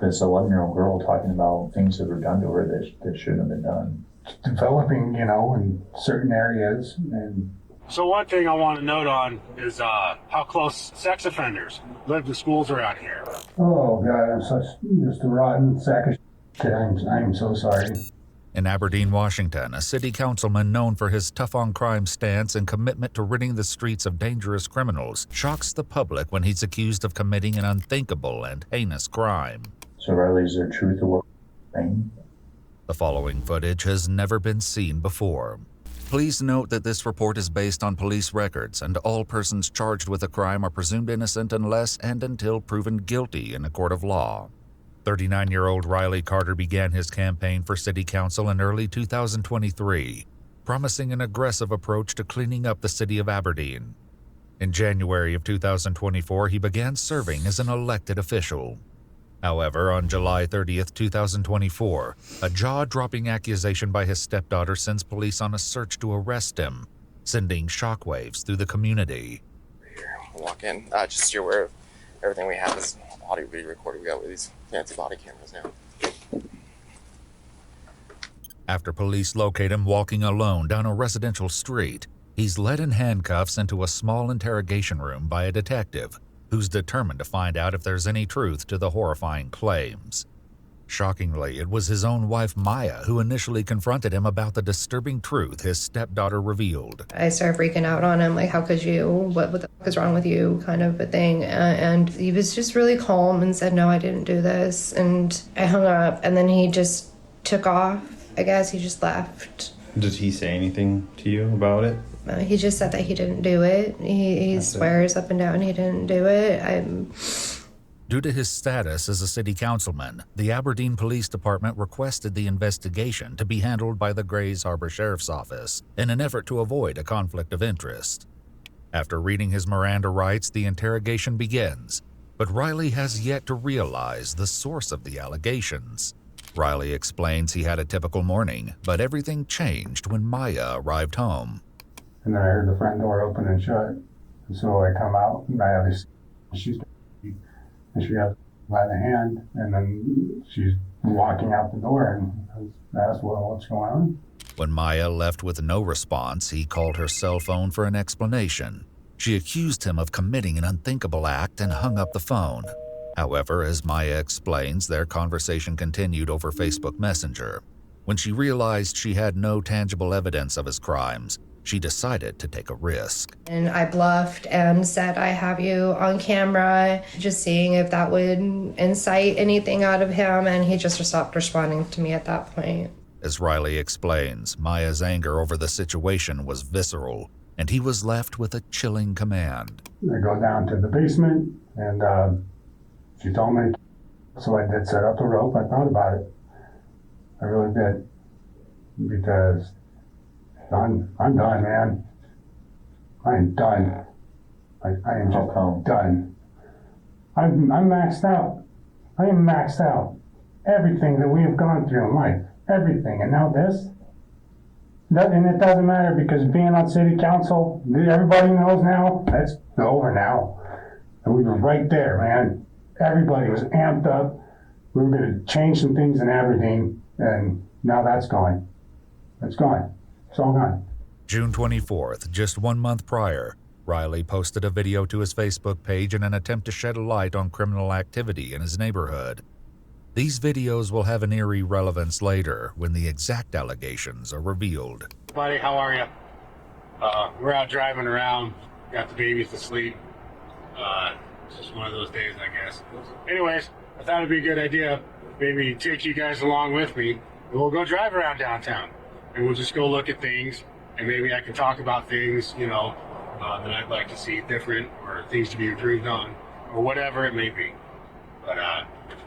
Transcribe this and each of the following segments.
This 11-year-old girl talking about things that were done to her that shouldn't have been done. Developing, in certain areas. And so one thing I want to note on is how close sex offenders live to schools around here. oh God, I'm just a rotten sack of shit. I'm so sorry. In Aberdeen, Washington, a city councilman known for his tough-on-crime stance and commitment to ridding the streets of dangerous criminals shocks the public when he's accused of committing an unthinkable and heinous crime. So Riley, is there truth to what we're saying? The following footage has never been seen before. Please note that this report is based on police records, and all persons charged with a crime are presumed innocent unless and until proven guilty in a court of law. 39-year-old Riley Carter began his campaign for city council in early 2023, promising an aggressive approach to cleaning up the city of Aberdeen. In January of 2024, he began serving as an elected official. However, on July 30th, 2024, a jaw-dropping accusation by his stepdaughter sends police on a search to arrest him, sending shockwaves through the community. Walk in, just so you're aware of everything we have is audio video recorded. We got these fancy body cameras now. After police locate him walking alone down a residential street, he's led in handcuffs into a small interrogation room by a detective who's determined to find out if there's any truth to the horrifying claims. Shockingly, it was his own wife, Maya, who initially confronted him about the disturbing truth his stepdaughter revealed. I started freaking out on him, like, how could you? What the fuck is wrong with you? Kind of a thing. And he was just really calm and said, no, I didn't do this. And I hung up, and then he just took off. I guess he just left. Did he say anything to you about it? He just said that he didn't do it. He swears up and down he didn't do it. Due to his status as a city councilman, the Aberdeen Police Department requested the investigation to be handled by the Grays Harbor Sheriff's Office in an effort to avoid a conflict of interest. After reading his Miranda rights, the interrogation begins, but Riley has yet to realize the source of the allegations. Riley explains he had a typical morning, but everything changed when Maya arrived home. And then I heard the front door open and shut. And so I come out and I have this, and she has by the hand, and then she's walking out the door, and I asked, well, what's going on? When Maya left with no response, he called her cell phone for an explanation. She accused him of committing an unthinkable act and hung up the phone. However, as Maya explains, their conversation continued over Facebook Messenger. When she realized she had no tangible evidence of his crimes, she decided to take a risk. And I bluffed and said, I have you on camera, just seeing if that would incite anything out of him, and he just stopped responding to me at that point. As Riley explains, Maya's anger over the situation was visceral, and he was left with a chilling command. I go down to the basement, and she told me, so I did set up a rope. I thought about it. I really did. Because I'm done, man. I am done. I am just done. I'm maxed out. I am maxed out. Everything that we have gone through in life, everything, and now this. And it doesn't matter because being on city council, everybody knows now, that's over now. And we were right there, man. Everybody was amped up. We were going to change some things in Aberdeen, and now that's gone. It's gone. It's all gone. June 24th, just 1 month prior, Riley posted a video to his Facebook page in an attempt to shed a light on criminal activity in his neighborhood. These videos will have an eerie relevance later when the exact allegations are revealed. Buddy, how are you? We're out driving around, got the babies to sleep. It's just one of those days, I guess. Anyways, I thought it'd be a good idea, maybe take you guys along with me, and we'll go drive around downtown. And we'll just go look at things, and maybe I can talk about things, that I'd like to see different, or things to be improved on, or whatever it may be. But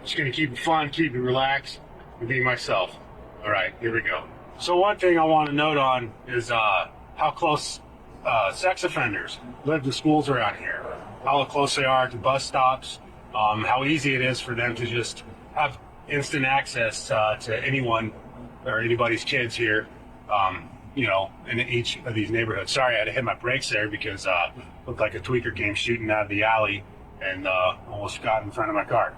just gonna keep it fun, keep it relaxed, and be myself. All right, here we go. So one thing I want to note on is how close sex offenders live to schools around here, how close they are to bus stops, how easy it is for them to just have instant access to anyone or anybody's kids here. In each of these neighborhoods. Sorry, I had to hit my brakes there because looked like a tweaker came shooting out of the alley and almost got in front of my car.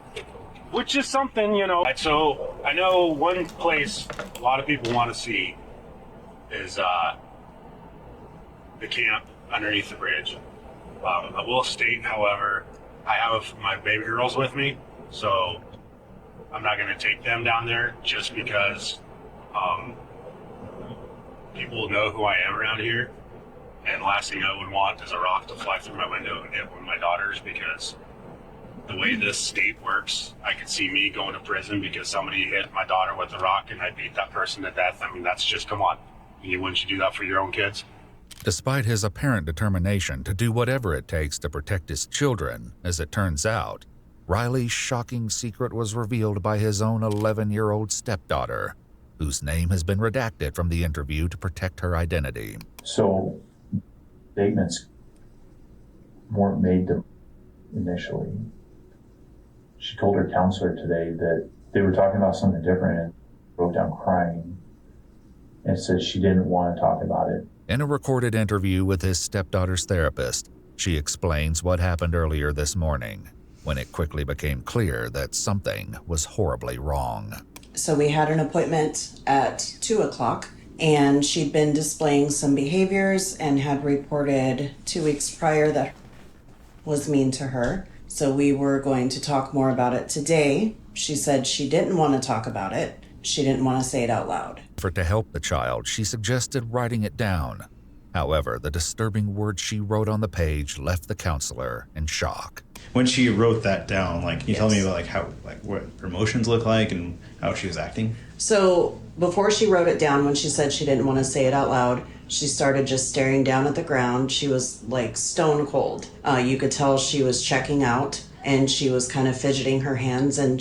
which is something, you know. So I know one place a lot of people want to see is the camp underneath the bridge. I will state, however, I have my baby girls with me, so I'm not going to take them down there just because people know who I am around here. And the last thing I would want is a rock to fly through my window and hit one of my daughters, because the way this state works, I could see me going to prison because somebody hit my daughter with a rock and I beat that person to death. I mean, that's just, come on. Wouldn't you do that for your own kids? Despite his apparent determination to do whatever it takes to protect his children, as it turns out, Riley's shocking secret was revealed by his own 11-year-old stepdaughter, whose name has been redacted from the interview to protect her identity. So statements weren't made to initially. She told her counselor today that they were talking about something different and broke down crying and said she didn't want to talk about it. In a recorded interview with his stepdaughter's therapist, she explains what happened earlier this morning, when it quickly became clear that something was horribly wrong. So we had an appointment at 2 o'clock, and she'd been displaying some behaviors and had reported 2 weeks prior that was mean to her. So we were going to talk more about it today. She said she didn't want to talk about it. She didn't want to say it out loud. To help the child, she suggested writing it down. However, the disturbing words she wrote on the page left the counselor in shock. When she wrote that down, can you tell me Yes. about how what her emotions look like and how she was acting? So before she wrote it down, when she said she didn't want to say it out loud, she started just staring down at the ground. She was like stone cold. You could tell she was checking out, and she was kind of fidgeting her hands. And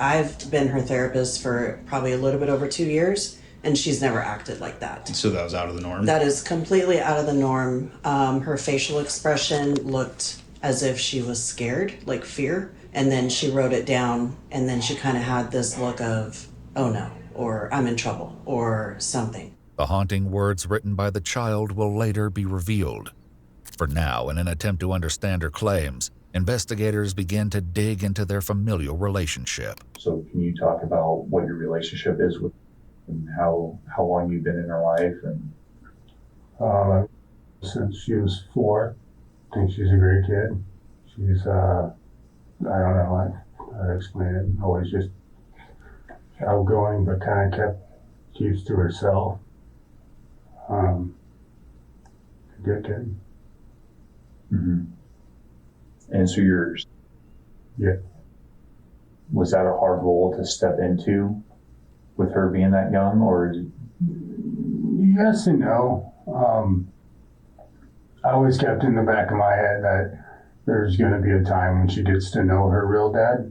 I've been her therapist for probably a little bit over 2 years, and she's never acted like that. So that was out of the norm? That is completely out of the norm. Her facial expression looked as if she was scared, like fear. And then she wrote it down, and then she kind of had this look of, oh no, or I'm in trouble, or something. The haunting words written by the child will later be revealed. For now, in an attempt to understand her claims, investigators begin to dig into their familial relationship. So can you talk about what your relationship is with and how long you've been in her life? And Since she was 4, I think she's a great kid. She's, I don't know how to explain it. Always just outgoing, but kind of keeps to herself. Good kid. mm-hmm. And so Yeah. was that a hard role to step into with her being that young, or? Yes and no. I always kept in the back of my head that there's going to be a time when she gets to know her real dad.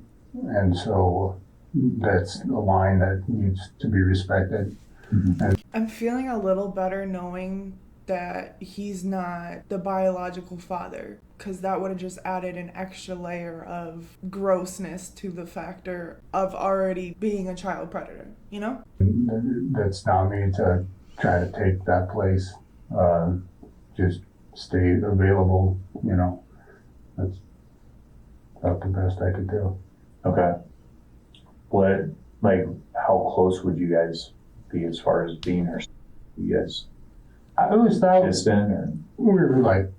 And so that's a line that needs to be respected. Mm-hmm. I'm feeling a little better knowing that he's not the biological father, because that would have just added an extra layer of grossness to the factor of already being a child predator, you know? That's not me to try to take that place. Just stay available, That's about the best I could do. Okay. How close would you guys be as far as being her? You guys I always thought distant, or? we were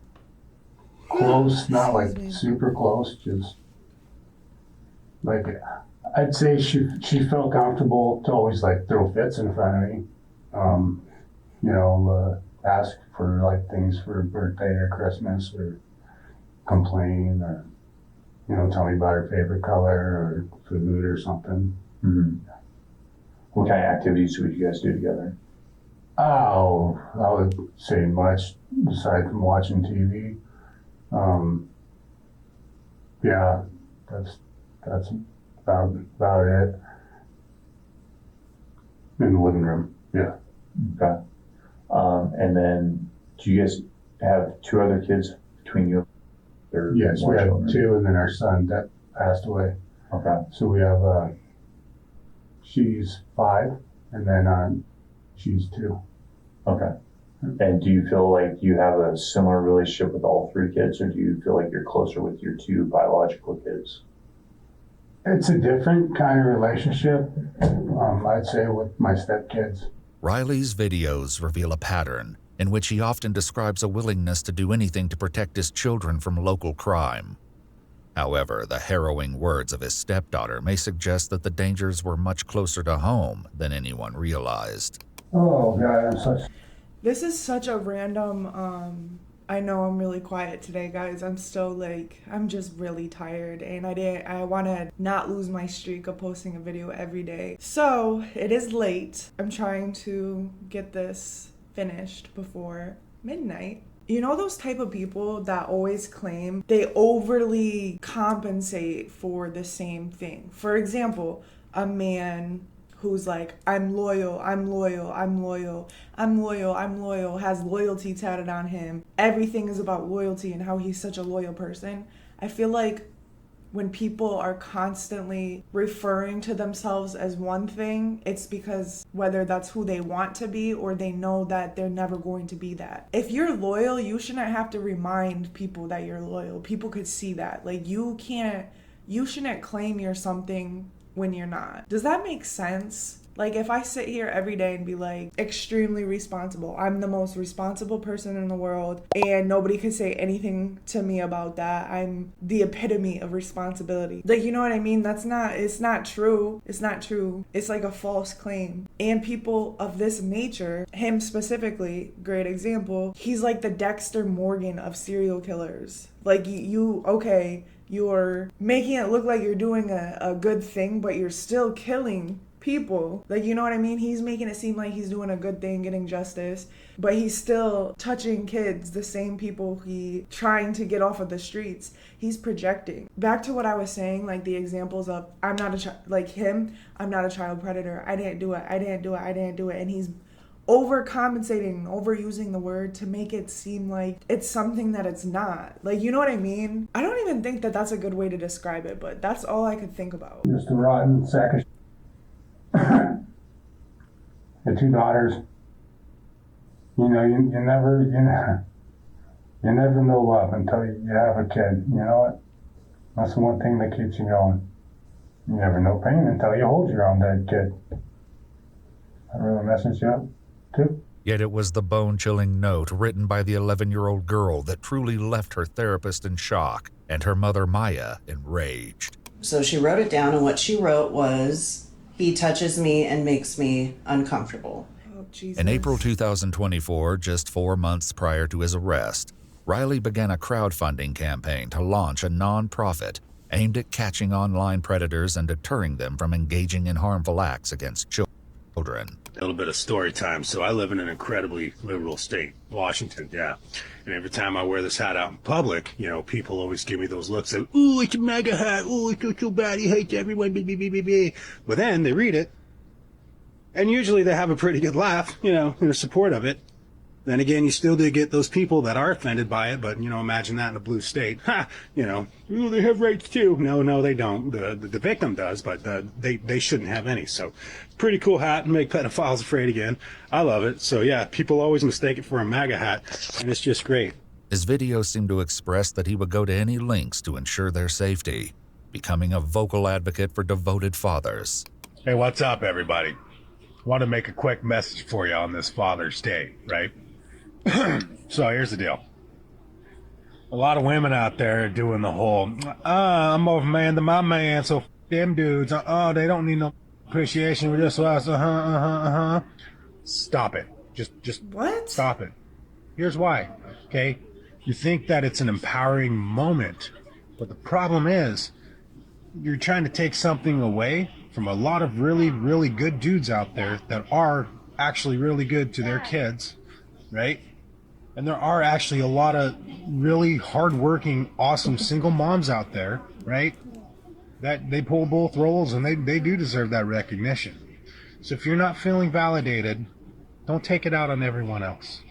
close, not super close, just I'd say she felt comfortable to always throw fits in front of me. Ask for things for her birthday or Christmas, or complain, or tell me about her favorite color or food or something. Mm-hmm. What kind of activities would you guys do together? Oh, I would say much aside from watching TV. Yeah, that's about it. In the living room, yeah. Okay. And then, do you guys have 2 other kids between you? Or Yes, more we have children? 2, and then our son that passed away. Okay. So we have, she's 5, and then she's 2. Okay. And do you feel like you have a similar relationship with all 3 kids, or do you feel like you're closer with your 2 biological kids? It's a different kind of relationship, I'd say, with my stepkids. Riley's videos reveal a pattern in which he often describes a willingness to do anything to protect his children from local crime. However, the harrowing words of his stepdaughter may suggest that the dangers were much closer to home than anyone realized. Oh, God, This is such a random, I know I'm really quiet today, guys. I'm still I'm just really tired, and I want to not lose my streak of posting a video every day. So it is late. I'm trying to get this finished before midnight. You know those type of people that always claim they overly compensate for the same thing? For example, a man who's like, I'm loyal, I'm loyal, I'm loyal, I'm loyal, I'm loyal, has loyalty tatted on him. Everything is about loyalty and how he's such a loyal person. I feel like when people are constantly referring to themselves as one thing, it's because whether that's who they want to be or they know that they're never going to be that. If you're loyal, you shouldn't have to remind people that you're loyal. People could see that. You shouldn't claim you're something when you're not. Does that make sense? If I sit here every day and be extremely responsible, I'm the most responsible person in the world and nobody can say anything to me about that. I'm the epitome of responsibility. You know what I mean? It's not true. It's not true. It's like a false claim. And people of this nature, him specifically, great example, he's like the Dexter Morgan of serial killers. You're making it look like you're doing a good thing, but you're still killing people. You know what I mean? He's making it seem like he's doing a good thing, getting justice, but he's still touching kids, the same people he trying to get off of the streets. He's projecting. Back to what I was saying, the examples of I'm not a child predator. I didn't do it. And he's overcompensating, overusing the word to make it seem like it's something that it's not. You know what I mean? I don't even think that that's a good way to describe it, but that's all I could think about. Just a rotten sack of the two daughters. You never know love until you have a kid. You know what? That's the one thing that keeps you going. You never know pain until you hold your own dead kid. That really messes you up, too. Yet it was the bone-chilling note written by the 11-year-old girl that truly left her therapist in shock and her mother, Maya, enraged. So she wrote it down, and what she wrote was, he touches me and makes me uncomfortable. Oh, Jesus. In April 2024, just 4 months prior to his arrest, Riley began a crowdfunding campaign to launch a non-profit aimed at catching online predators and deterring them from engaging in harmful acts against children. A little bit of story time. So I live in an incredibly liberal state, Washington, yeah. And every time I wear this hat out in public, people always give me those looks of, ooh, it's a MAGA hat, ooh, it's so bad, he hates everyone, But then they read it, and usually they have a pretty good laugh, in support of it. Then again, you still do get those people that are offended by it, but, imagine that in a blue state. Ooh, they have rights too. No, they don't. The victim does, but they shouldn't have any. So, pretty cool hat and make pedophiles afraid again. I love it. So, yeah, people always mistake it for a MAGA hat, and it's just great. His videos seem to express that he would go to any lengths to ensure their safety, becoming a vocal advocate for devoted fathers. Hey, what's up, everybody? Want to make a quick message for you on this Father's Day, right? So here's the deal. A lot of women out there are doing the whole, I'm more of a man than my man, so them dudes, they don't need no appreciation. We're just us, Stop it. Just What? Stop it. Here's why, okay? You think that it's an empowering moment, but the problem is you're trying to take something away from a lot of really, really good dudes out there that are actually really good to their kids, right? And there are actually a lot of really hardworking, awesome single moms out there, right? That they pull both roles, and they do deserve that recognition. So if you're not feeling validated, don't take it out on everyone else.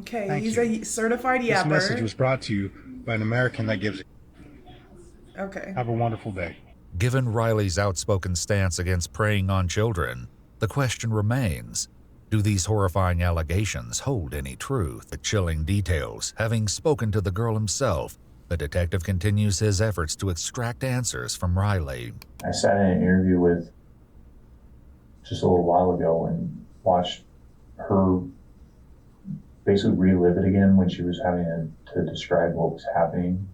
Okay, Thank he's you. a certified This yapper. message was brought to you by an American that gives. Okay. Have a wonderful day. Given Riley's outspoken stance against preying on children, the question remains, do these horrifying allegations hold any truth? The chilling details, having spoken to the girl himself, The detective continues his efforts to extract answers from Riley. I sat in an interview with just a little while ago and watched her basically relive it again when she was having to describe what was happening.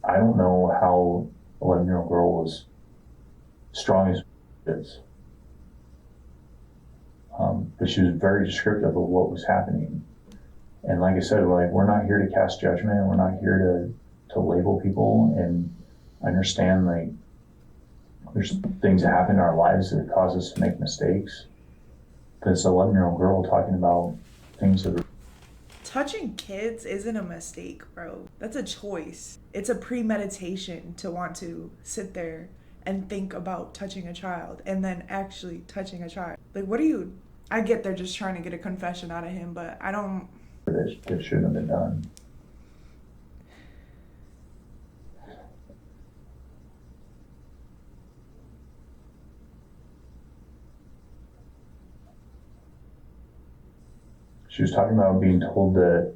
I don't know how 11-year-old girl was strong as is. But she was very descriptive of what was happening. And like I said, like, we're not here to cast judgment. We're not here to label people. And I understand, like, there's things that happen in our lives that cause us to make mistakes. But it's an 11-year-old girl talking about things that are... Touching kids isn't a mistake, bro. That's a choice. It's a premeditation to want to sit there and think about touching a child and then actually touching a child. Like, what are you... I get they're just trying to get a confession out of him, but I don't... that shouldn't have been done. She was talking about being told to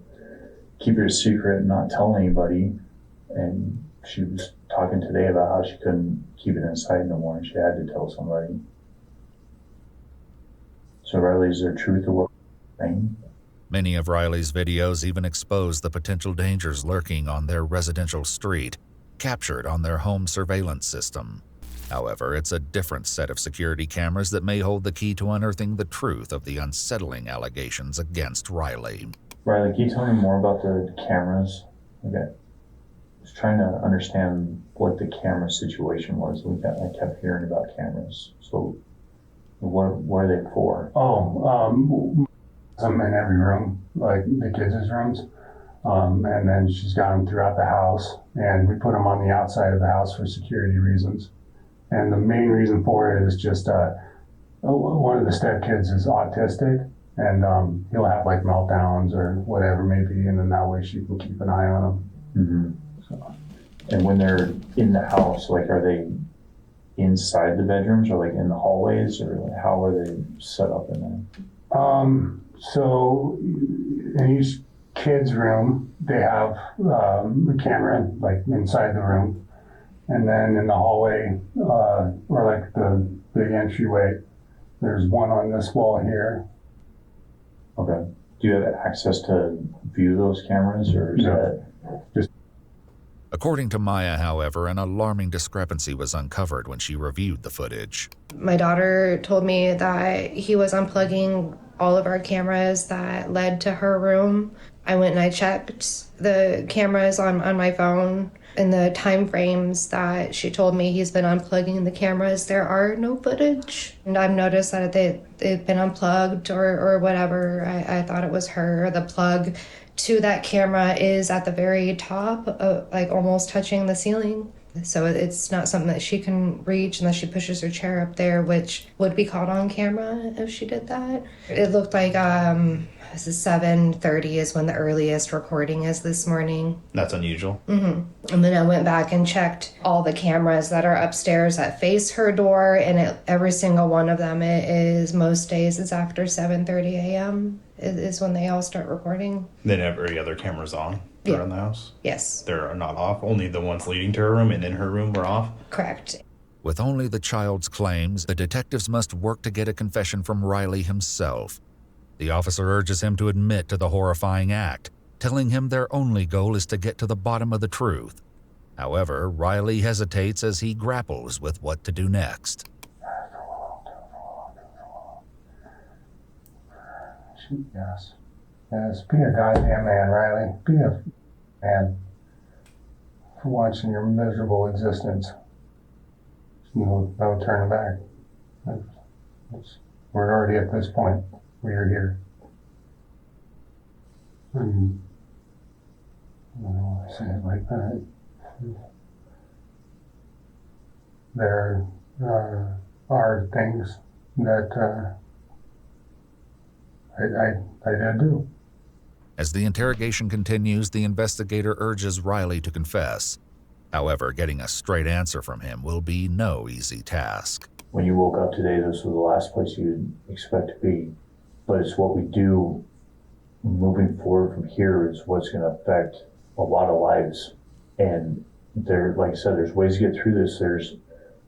keep it a secret and not tell anybody. And she was talking today about how she couldn't keep it inside no more and she had to tell somebody. So Riley, is there truth to what you're saying? Many of Riley's videos even expose the potential dangers lurking on their residential street, captured on their home surveillance system. However, it's a different set of security cameras that may hold the key to unearthing the truth of the unsettling allegations against Riley. Riley, can you tell me more about the cameras? Okay. I was trying to understand what the camera situation was. I kept hearing about cameras. So what are they for? Some in every room, like the kids' rooms. And then she's got them throughout the house, and we put them on the outside of the house for security reasons. And the main reason for it is just one of the stepkids is autistic, and he'll have like meltdowns or whatever maybe, and then that way she can keep an eye on him. Mm-hmm. So. And when they're in the house, like, are they inside the bedrooms or like in the hallways, or like, how are they set up in there? So in each kid's room, they have a camera like inside the room. And then in the hallway, or like the big entryway, there's one on this wall here. Okay. Do you have access to view those cameras, or is that just... According to Maya, however, an alarming discrepancy was uncovered when she reviewed the footage. My daughter told me that he was unplugging all of our cameras that led to her room. I went and I checked the cameras on my phone. In the time frames that she told me he's been unplugging the cameras, there are no footage. And I've noticed that they've been unplugged or whatever. I thought it was her. The plug to that camera is at the very top, like almost touching the ceiling. So it's not something that she can reach unless she pushes her chair up there, which would be caught on camera if she did that. It looked like 7:30 is when the earliest recording is this morning. That's unusual. Mm-hmm. And then I went back and checked all the cameras that are upstairs that face her door, and every single one of them is most days is after 7:30 a.m. is when they all start recording. Then every other camera's on around the house? Yes. They're not off? Only the ones leading to her room and in her room were off? Correct. With only the child's claims, the detectives must work to get a confession from Riley himself. The officer urges him to admit to the horrifying act, telling him their only goal is to get to the bottom of the truth. However, Riley hesitates as he grapples with what to do next. Yes. Yes. Be a goddamn man, Riley. Be a man for once in your miserable existence. No turning back. We're already at this point. We are here. I don't know why I say it like that. There are things that I did do. As the interrogation continues, the investigator urges Riley to confess. However, getting a straight answer from him will be no easy task. When you woke up today, this was the last place you'd expect to be. But it's what we do moving forward from here is what's going to affect a lot of lives And there, like I said, there's ways to get through this. There's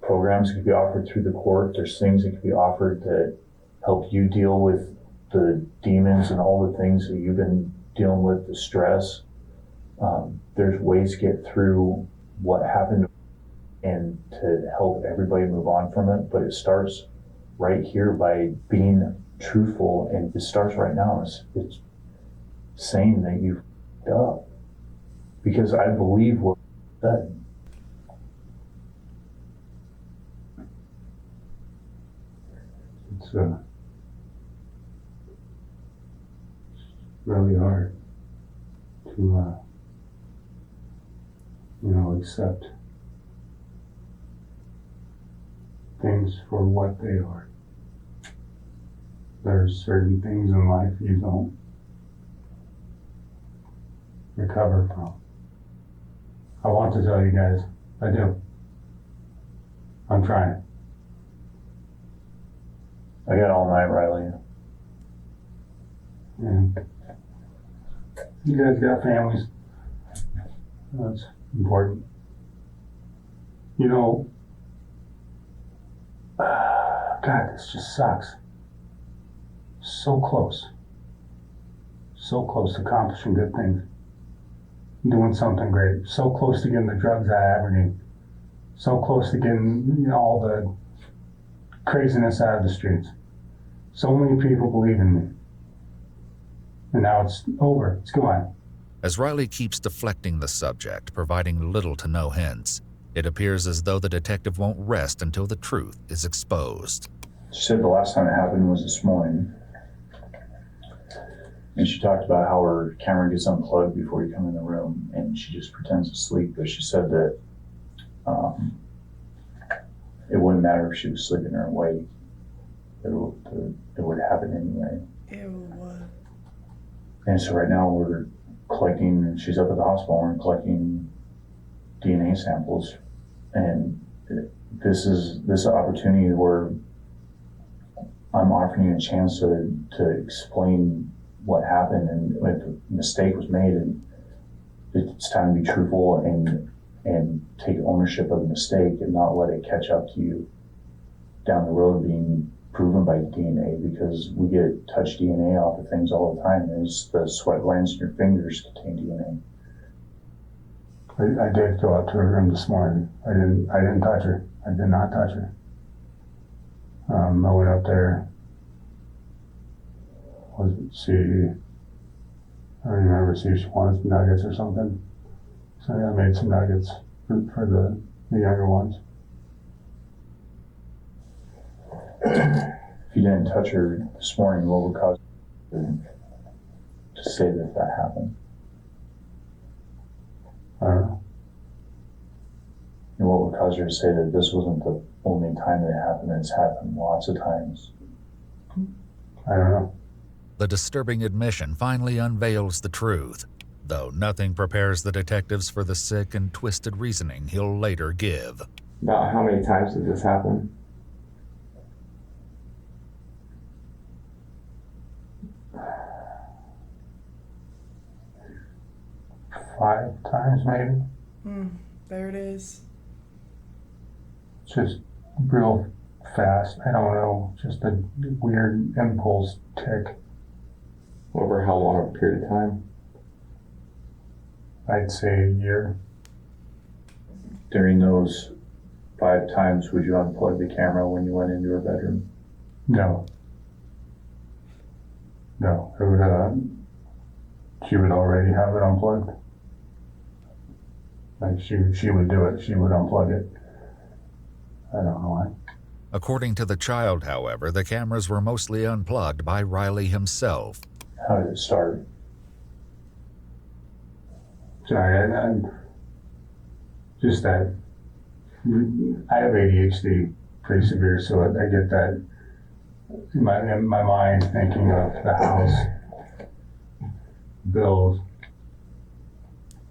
programs that can be offered through the court. There's things that can be offered that help you deal with the demons and all the things that you've been dealing with, the stress. There's ways to get through what happened and to help everybody move on from it. But it starts right here by being truthful, and it starts right now. It's saying that you f***ed up, because I believe what you said. It's really hard to, accept things for what they are. There's certain things in life you don't recover from. I want to tell you guys, I do. I'm trying. I got all night, Riley. And you guys got families. That's important. God, this just sucks. So close. So close to accomplishing good things. Doing something great. So close to getting the drugs out of Aberdeen. So close to getting all the craziness out of the streets. So many people believe in me. And now it's over. It's gone. As Riley keeps deflecting the subject, providing little to no hints, it appears as though the detective won't rest until the truth is exposed. She said the last time it happened was this morning. And she talked about how her camera gets unplugged before you come in the room, and she just pretends to sleep. But she said that it wouldn't matter if she was sleeping or awake. It would happen anyway. Ew. And so right now we're collecting, she's up at the hospital, and we're collecting DNA samples. And this is an opportunity where I'm offering you a chance to explain what happened, and if a mistake was made, and it's time to be truthful and take ownership of the mistake and not let it catch up to you down the road being proven by DNA, because we get touch DNA off of things all the time. There's the sweat glands in your fingers contain DNA. I did go up to her room this morning. I didn't touch her. I did not touch her. I went up there. I don't remember, see if she wanted some nuggets or something. So yeah, I made some nuggets for the younger ones. If you didn't touch her this morning, what would cause you to say that happened? I don't know. And what would cause her to say that this wasn't the only time that it happened, it's happened lots of times? I don't know. The disturbing admission finally unveils the truth, though nothing prepares the detectives for the sick and twisted reasoning he'll later give. About how many times did this happen? Five times maybe. There it is. Just real fast. I don't know. Just a weird impulse tick. Over how long a period of time? I'd say a year. During those 5 times, would you unplug the camera when you went into her bedroom? No. No. It would, she would already have it unplugged. Like she would do it. She would unplug it. I don't know why. According to the child, however, the cameras were mostly unplugged by Riley himself. How did it start? Sorry, I'm just that. I have ADHD pretty severe, so I get that in my mind, thinking of the house, bills,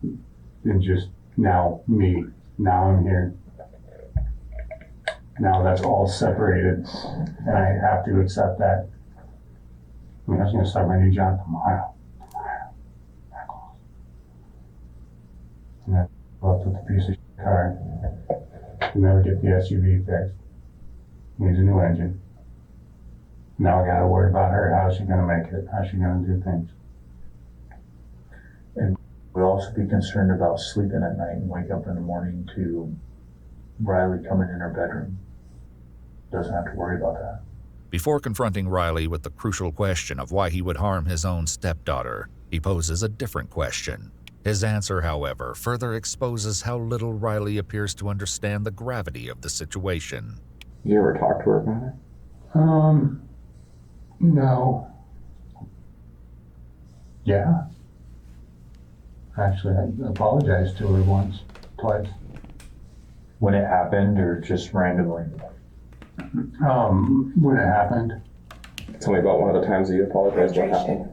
and just now me. Now I'm here. Now that's all separated, and I have to accept that. I mean, I was going to start my new job tomorrow. left with a piece of shit car. Can never get the SUV fixed. Needs a new engine. Now I gotta worry about her. How's she gonna make it? How's she gonna do things? And we'll also be concerned about sleeping at night and wake up in the morning to Riley coming in her bedroom. Doesn't have to worry about that. Before confronting Riley with the crucial question of why he would harm his own stepdaughter, he poses a different question. His answer, however, further exposes how little Riley appears to understand the gravity of the situation. You ever talk to her about it? No. Yeah. Actually, I apologized to her once, twice. When it happened or just randomly? When it happened. Tell me about one of the times that you apologized. What happened?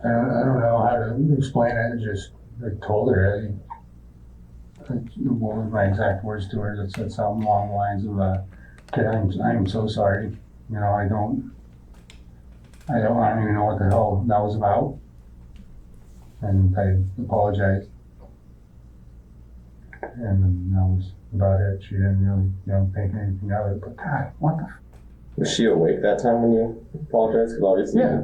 I don't know how to explain it. I told her. What was my exact words to her? It said something along the lines of, "Kid, I'm so sorry. You know, I don't even know what the hell that was about." And I apologized. And that was about it. She didn't really, think anything of it. But God, what the? Was she awake that time when you apologized? Because obviously, Yeah.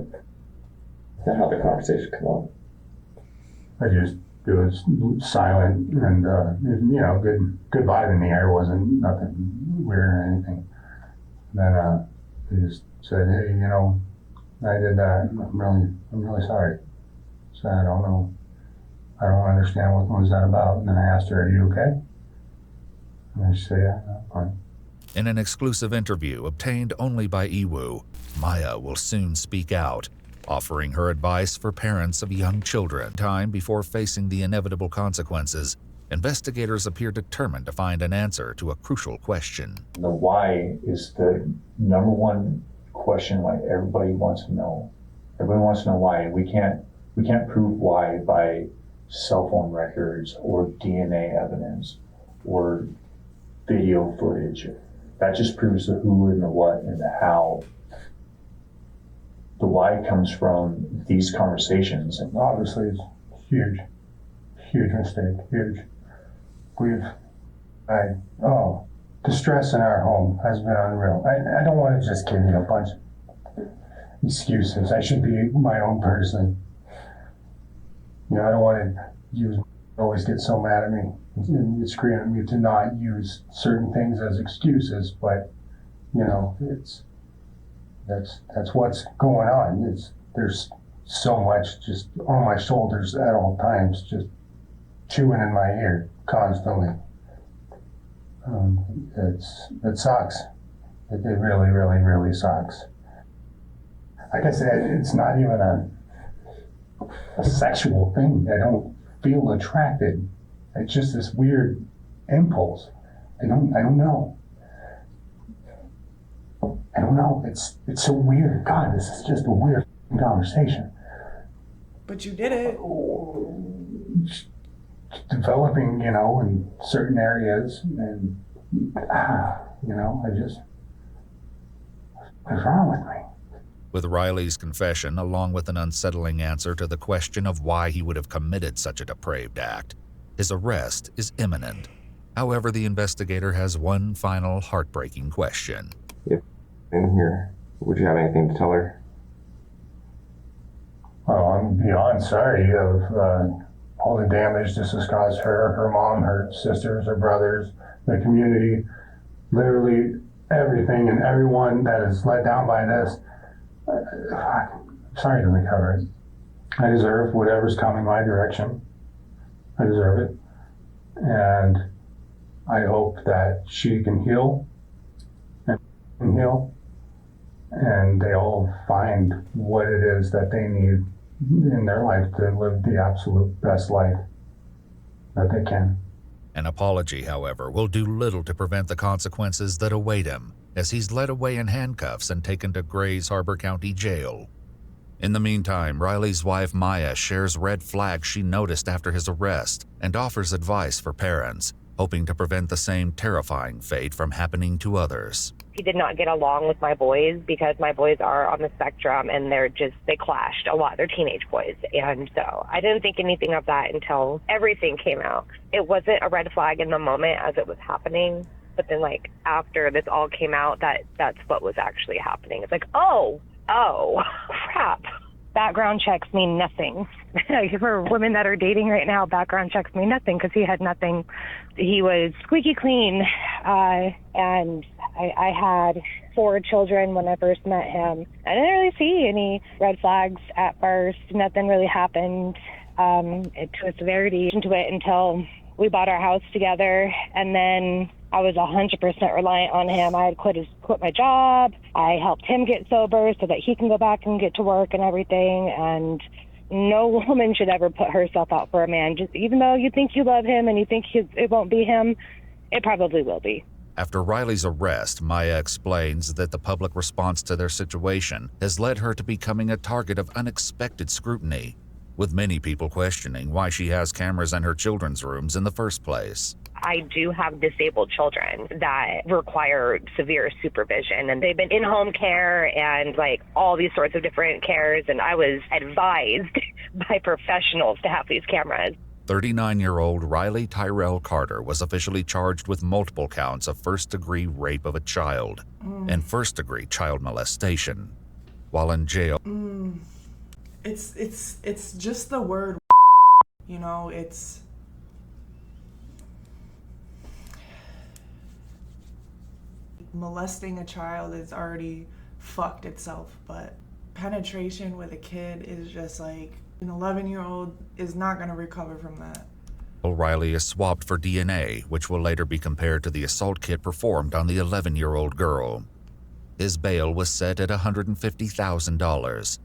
That how the conversation come up. It was silent and, good vibe in the air. Wasn't nothing weird or anything. Then, they just said, "Hey, I did that. I'm really sorry." So I don't know. I don't understand what was that about. And then I asked her, "Are you okay?" And she said, "Yeah, I'm fine." In an exclusive interview obtained only by Iwu, Maya will soon speak out, offering her advice for parents of young children. Time before facing the inevitable consequences, investigators appear determined to find an answer to a crucial question. The why is the number one question why everybody wants to know. Everybody wants to know why. We can't prove why by cell phone records or DNA evidence or video footage. That just proves the who and the what and the how. The why comes from these conversations. And obviously, it's huge mistake, huge. The stress in our home has been unreal. I don't want to just give you a bunch of excuses. I should be my own person. I don't want to always get so mad at me. It's screaming at me to not use certain things as excuses, but that's what's going on. There's so much just on my shoulders at all times, just chewing in my ear constantly. It sucks. It really, really, really sucks. Like I said, it's not even a sexual thing. I don't feel attracted. It's just this weird impulse. I don't know. I don't know. It's so weird. God, this is just a weird conversation. But you did it. Developing, in certain areas, and what's wrong with me? With Riley's confession, along with an unsettling answer to the question of why he would have committed such a depraved act, his arrest is imminent. However, the investigator has one final heartbreaking question. If in here, would you have anything to tell her? Well, I'm beyond sorry of all the damage this has caused her, her mom, her sisters, her brothers, the community, literally everything and everyone that is let down by this. I'm sorry to recover it. I deserve whatever's coming my direction. I deserve it. And I hope that she can heal and they all find what it is that they need in their life to live the absolute best life that they can. An apology, however, will do little to prevent the consequences that await him, as he's led away in handcuffs and taken to Grays Harbor County Jail. In the meantime, Riley's wife Maya shares red flags she noticed after his arrest and offers advice for parents, hoping to prevent the same terrifying fate from happening to others. He did not get along with my boys because my boys are on the spectrum and they clashed a lot. They're teenage boys. And so I didn't think anything of that until everything came out. It wasn't a red flag in the moment as it was happening. But then like after this all came out, that's what was actually happening. It's like, oh, crap. Background checks mean nothing. For women that are dating right now, background checks mean nothing because he had nothing. He was squeaky clean. And I had 4 children when I first met him. I didn't really see any red flags at first. Nothing really happened to a severity into it until we bought our house together. And then I was 100% reliant on him. I had quit my job. I helped him get sober so that he can go back and get to work and everything. And no woman should ever put herself out for a man. Just even though you think you love him and you think it won't be him, it probably will be. After Riley's arrest, Maya explains that the public response to their situation has led her to becoming a target of unexpected scrutiny, with many people questioning why she has cameras in her children's rooms in the first place. I do have disabled children that require severe supervision, and they've been in home care and like all these sorts of different cares, and I was advised by professionals to have these cameras. 39-year-old Riley Tyrell Carter was officially charged with multiple counts of first-degree rape of a child and first-degree child molestation. While in jail, It's just the word, you know, it's molesting a child is already fucked itself, but penetration with a kid is just like an 11-year-old is not going to recover from that. Riley is swabbed for DNA, which will later be compared to the assault kit performed on the 11-year-old girl. His bail was set at $150,000.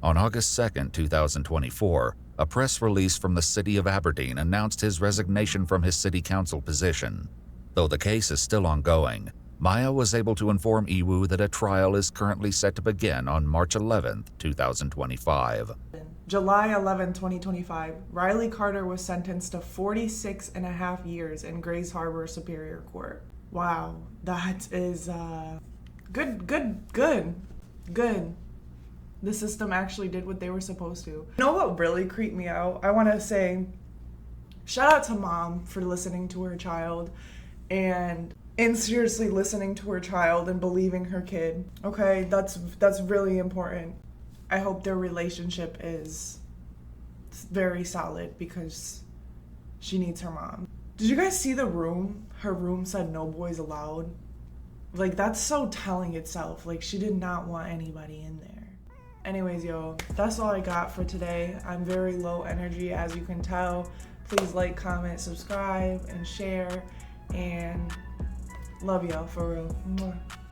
On August 2, 2024, a press release from the city of Aberdeen announced his resignation from his city council position. Though the case is still ongoing, Maya was able to inform Iwu that a trial is currently set to begin on March 11, 2025. July 11, 2025, Riley Carter was sentenced to 46 and a half years in Grays Harbor Superior Court. Wow, that is good. The system actually did what they were supposed to. You know what really creeped me out? I want to say shout out to mom for listening to her child and seriously listening to her child and believing her kid. Okay, that's really important. I hope their relationship is very solid because she needs her mom. Did you guys see the room? Her room said no boys allowed. Like, that's so telling itself. Like, she did not want anybody in there. Anyways, yo, that's all I got for today. I'm very low energy, as you can tell. Please like, comment, subscribe, and share. And love y'all for real. Mwah.